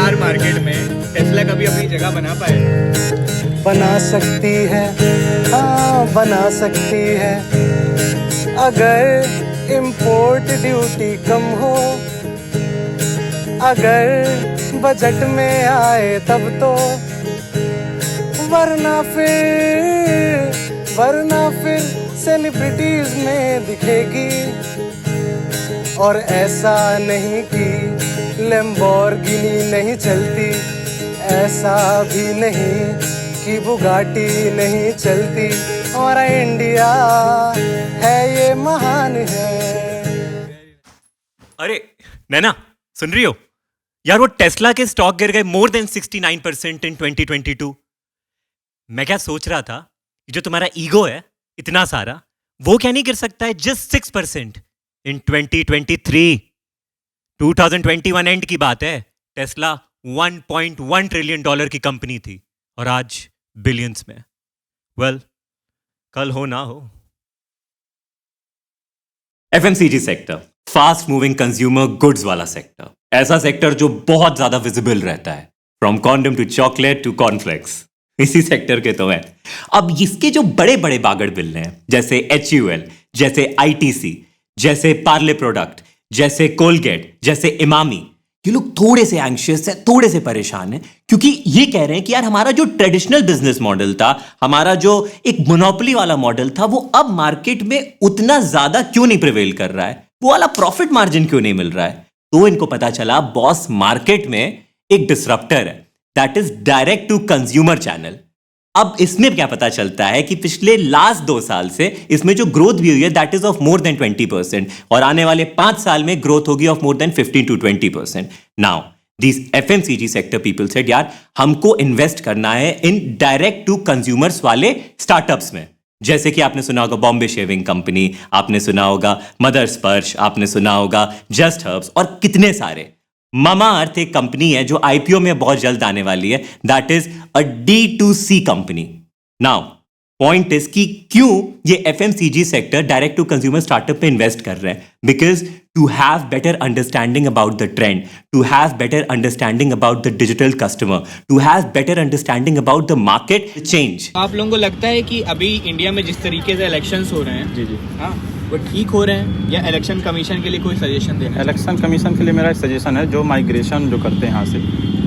Car market में Tesla कभी अपनी जगह बना पाए? बना सकती है, हाँ बना सकती है, अगर इंपोर्ट ड्यूटी कम हो, अगर बजट में आए तब तो, वरना फिर सेलिब्रिटीज में दिखेगी। और ऐसा नहीं कि लैम्बोर्गिनी नहीं चलती, ऐसा भी नहीं कि बुगाटी नहीं चलती, हमारा इंडिया है ये महान है। अरे नैना सुन रही हो यार, वो टेस्ला के स्टॉक गिर गए मोर देन 69% इन 2022। मैं क्या सोच रहा था, जो तुम्हारा ईगो है इतना सारा, वो क्या नहीं गिर सकता है जस्ट 6% इन 2023? 2021 एंड की बात है, टेस्ला $1.1 ट्रिलियन की कंपनी थी और आज बिलियंस में। वेल, कल हो ना हो। FMCG sector, fast moving consumer goods वाला सेक्टर, ऐसा सेक्टर जो बहुत ज्यादा विजिबल रहता है, from condom to chocolate to cornflakes, इसी सेक्टर के तो है। अब इसके जो बड़े बड़े बागड़ बिल्ले हैं, जैसे HUL, जैसे ITC, जैसे पार्ले प्रोडक्ट, जैसे कोलगेट, इमामी, ये लोग थोड़े से एंग्शियस है, थोड़े से परेशान है, क्योंकि ये कह रहे हैं कि यार हमारा जो ट्रेडिशनल बिजनेस मॉडल था, हमारा जो एक मोनोपोली वाला मॉडल था, वो अब मार्केट में उतना ज्यादा क्यों नहीं प्रिवेल कर रहा है, वो वाला प्रॉफिट मार्जिन क्यों नहीं मिल रहा है। तो इनको पता चला बॉस, मार्केट में एक डिसरप्टर है, that is direct to consumer channel. अब इसमें क्या पता चलता है कि पिछले लास्ट 2 साल से इसमें जो ग्रोथ भी हुई है, that is of more than 20%, और आने वाले 5 साल में ग्रोथ होगी of more than 15 to 20%। Now this FMCG sector people said यार हमको इन्वेस्ट करना है इन डायरेक्ट टू कंज्यूमर्स वाले स्टार्टअप्स में, जैसे कि आपने सुना होगा बॉम्बे शेविंग कंपनी, आपने सुना होगा मदर स्पर्श, आपने सुना होगा जस्ट हर्ब्स, और कितने सारे। मामा अर्थ एक कंपनी है जो IPO में बहुत जल्द आने वाली है, that is a D2C company. Now point is कि क्यों ये FMCG sector direct to consumer startup पे इन्वेस्ट कर रहे हैं, because to have better understanding about the trend, to have better understanding about the digital customer, to have better understanding about the market change. आप लोगों को लगता है कि अभी इंडिया में जिस तरीके से इलेक्शंस हो रहे हैं, जी हाँ, वो ठीक हो रहे हैं, या इलेक्शन कमीशन के लिए कोई सजेशन देना? इलेक्शन कमीशन के लिए मेरा एक सजेशन है, जो माइग्रेशन जो करते हैं यहाँ से,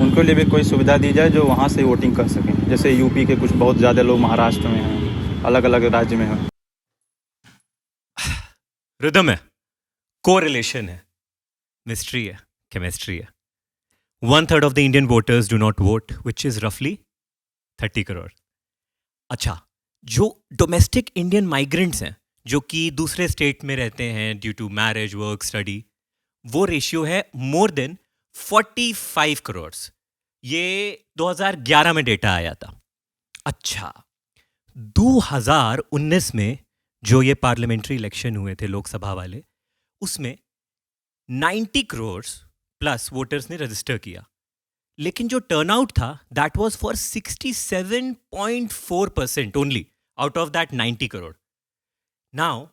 उनको लिए भी कोई सुविधा दी जाए जो वहाँ से वोटिंग कर सकें। जैसे यूपी के कुछ बहुत ज़्यादा लोग महाराष्ट्र में हैं, अलग अलग राज्य में हैं। रिदम है, कोरिलेशन है, मिस्ट्री है, केमिस्ट्री है। 1/3 of the Indian voters do not vote, which is रफली 30 करोड़। अच्छा, जो डोमेस्टिक इंडियन माइग्रेंट्स हैं जो कि दूसरे स्टेट में रहते हैं due to marriage, work, study, वो रेशियो है मोर देन 45 करोड़। ये 2011 में डेटा आया था। अच्छा, 2019 में जो ये पार्लियामेंट्री इलेक्शन हुए थे लोकसभा वाले, उसमें 90 करोड़ प्लस वोटर्स ने रजिस्टर किया, लेकिन जो टर्नआउट था that was for 67.4% only out of that 90 crore. Now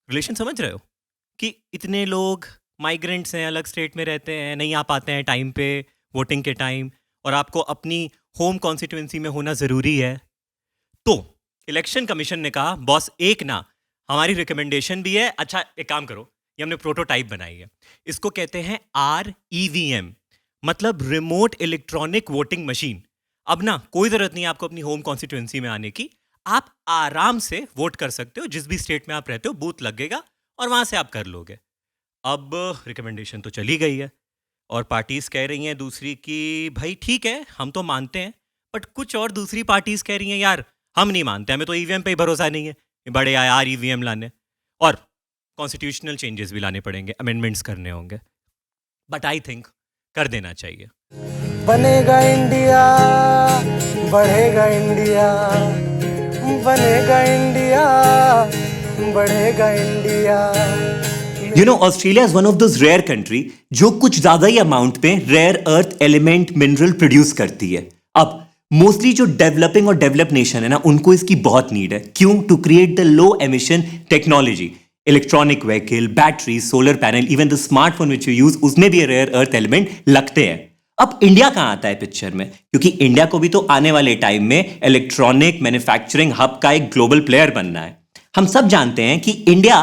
relation समझ रहे हो कि इतने लोग माइग्रेंट्स हैं, अलग स्टेट में रहते हैं, नहीं आ पाते हैं टाइम पे वोटिंग के टाइम, और आपको अपनी होम कॉन्स्टिट्यूएंसी में होना ज़रूरी है। तो इलेक्शन कमीशन ने कहा बॉस एक ना, हमारी रिकमेंडेशन भी है, अच्छा एक काम करो, ये हमने प्रोटोटाइप बनाई है, इसको कहते हैं REVM, मतलब रिमोट इलेक्ट्रॉनिक वोटिंग मशीन। अब ना कोई ज़रूरत नहीं है आपको अपनी होम कॉन्स्टिट्यूएंसी में आने की, आप आराम से वोट कर सकते हो, जिस भी स्टेट में आप रहते हो बूथ लगेगा और वहाँ से आप कर लोगे। अब रिकमेंडेशन तो चली गई है और पार्टीज कह रही हैं दूसरी कि भाई ठीक है हम तो मानते हैं, बट कुछ और दूसरी पार्टीज कह रही हैं यार हम नहीं मानते, हमें तो EVM पे ही भरोसा नहीं है, ये बड़े आए REVM लाने, और कॉन्स्टिट्यूशनल चेंजेस भी लाने पड़ेंगे, अमेंडमेंट्स करने होंगे, बट आई थिंक कर देना चाहिए। बनेगा इंडिया, बढ़ेगा इंडिया, बनेगा इंडिया, बढ़ेगा India. You know, Australia is one of those rare country जो कुछ ज्यादा ही अमाउंट पे rare earth element mineral produce करती है। अब मोस्टली जो डेवलपिंग और डेवलप नेशन है ना, उनको इसकी बहुत नीड है। क्यों? To create the low emission technology, electronic vehicle, battery, solar panel, even the smartphone which you use, उसमें भी रेयर अर्थ एलिमेंट लगते हैं। अब इंडिया कहाँ आता है पिक्चर में? क्योंकि इंडिया को भी तो आने वाले टाइम में इलेक्ट्रॉनिक मैन्युफैक्चरिंग हब का एक ग्लोबल प्लेयर बनना है। हम सब जानते हैं कि इंडिया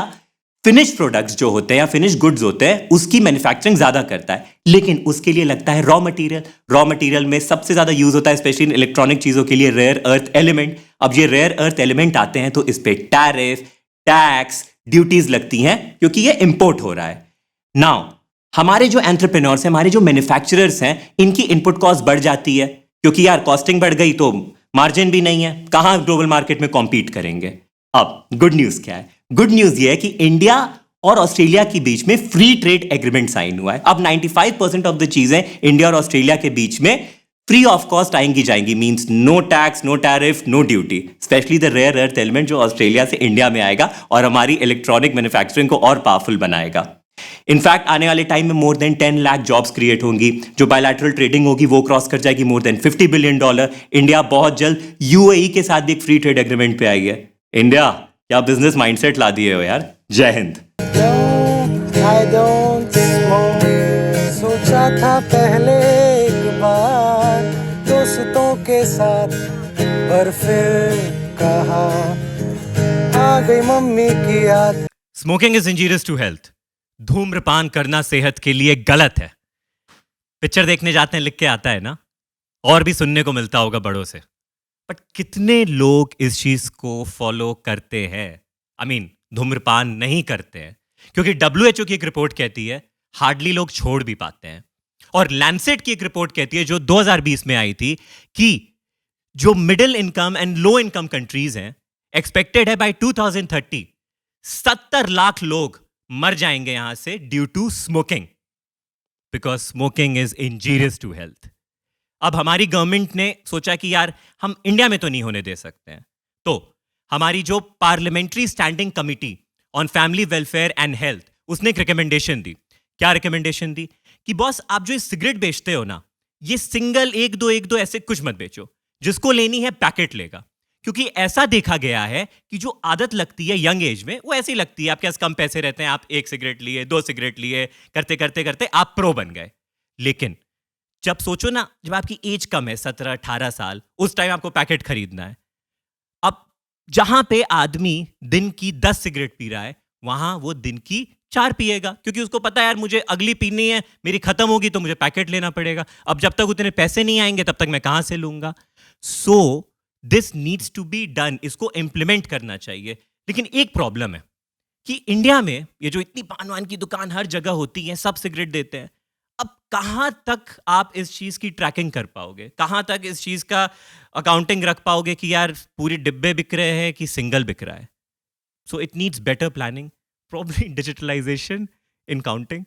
फिनिश प्रोडक्ट्स जो होते हैं या फिनिश गुड्स होते हैं उसकी मैन्युफैक्चरिंग ज्यादा करता है, लेकिन उसके लिए लगता है रॉ मटेरियल में सबसे ज्यादा यूज होता है स्पेशली इन इलेक्ट्रॉनिक चीजों के लिए रेयर अर्थ एलिमेंट। अब ये रेयर अर्थ एलिमेंट आते हैं तो इस पे टैरिफ, टैक्स, ड्यूटीज लगती हैं क्योंकि ये इंपोर्ट हो रहा है। नाउ हमारे जो एंटरप्रेन्योर्स हैं, हमारे जो मैन्युफैक्चरर्स हैं, इनकी इनपुट कॉस्ट बढ़ जाती है क्योंकि यार कॉस्टिंग बढ़ गई तो मार्जिन भी नहीं है, कहां ग्लोबल मार्केट में कॉम्पीट करेंगे। अब गुड न्यूज क्या है? गुड न्यूज ये है कि इंडिया और ऑस्ट्रेलिया के बीच में फ्री ट्रेड एग्रीमेंट साइन हुआ है। अब 95% ऑफ द चीजें इंडिया और ऑस्ट्रेलिया के बीच में फ्री ऑफ कॉस्ट आएंगी जाएंगी, means no tax, no tariff, no duty, specially the rare earth element जो ऑस्ट्रेलिया से इंडिया में आएगा और हमारी इलेक्ट्रॉनिक मैन्युफैक्चरिंग को और पावरफुल बनाएगा। इनफैक्ट आने वाले टाइम में more than 10 lakh jobs create होंगी, जो बायलैटरल ट्रेडिंग होगी वो क्रॉस कर जाएगी मोर देन $50 बिलियन। इंडिया बहुत जल्द यूएई के साथ भी एक फ्री ट्रेड एग्रीमेंट पे आई है। इंडिया क्या बिजनेस माइंडसेट ला दिए हो यार। जय हिंद। I don't smoke, सोचा था पहले एक बार दोस्तों के साथ, पर फिर कहा आ गई मम्मी की याद। Smoking is injurious to health. धूम्रपान करना सेहत के लिए गलत है। पिक्चर देखने जाते हैं लिख के आता है ना, और भी सुनने को मिलता होगा बड़ों से, बट कितने लोग इस चीज को फॉलो करते हैं? धूम्रपान नहीं करते हैं क्योंकि WHO की एक रिपोर्ट कहती है हार्डली लोग छोड़ भी पाते हैं, और लैंसेट की एक रिपोर्ट कहती है जो 2020 में आई थी कि जो middle income and low income countries हैं, एक्सपेक्टेड है बाय 2030 70 लाख लोग मर जाएंगे यहां से due to smoking, because smoking is injurious to health. अब हमारी गवर्नमेंट ने सोचा कि यार हम इंडिया में तो नहीं होने दे सकते हैं, तो हमारी जो parliamentary standing committee on family welfare and health, उसने एक रिकमेंडेशन दी। क्या रिकमेंडेशन दी? कि बॉस आप जो सिगरेट बेचते हो ना, ये सिंगल एक दो ऐसे कुछ मत बेचो, जिसको लेनी है पैकेट लेगा, क्योंकि ऐसा देखा गया है कि जो आदत लगती है यंग एज में वो ऐसी लगती है, आपके पास कम पैसे रहते हैं, आप 1 सिगरेट लिए, 2 सिगरेट लिए, करते करते करते आप प्रो बन गए। लेकिन जब सोचो ना, जब आपकी एज कम है 17-18 साल, उस टाइम आपको पैकेट खरीदना है। अब जहां पे आदमी दिन की 10 सिगरेट पी रहा है, वहां वो दिन की 4 पिएगा, क्योंकि उसको पता है यार मुझे अगली पीनी है, मेरी खत्म होगी तो मुझे पैकेट लेना पड़ेगा। अब जब तक उतने पैसे नहीं आएंगे तब तक मैं कहां से लूंगा? So this needs to be done, इसको इंप्लीमेंट करना चाहिए। लेकिन एक प्रॉब्लम है कि इंडिया में ये जो इतनी पान वान की दुकान हर जगह होती है, सब सिगरेट देते हैं, अब कहां तक आप इस चीज की ट्रैकिंग कर पाओगे? कहां तक इस चीज का अकाउंटिंग रख पाओगे कि यार पूरे डिब्बे बिक रहे हैं कि सिंगल बिक रहा है? So it needs better planning, probably digitalization in counting.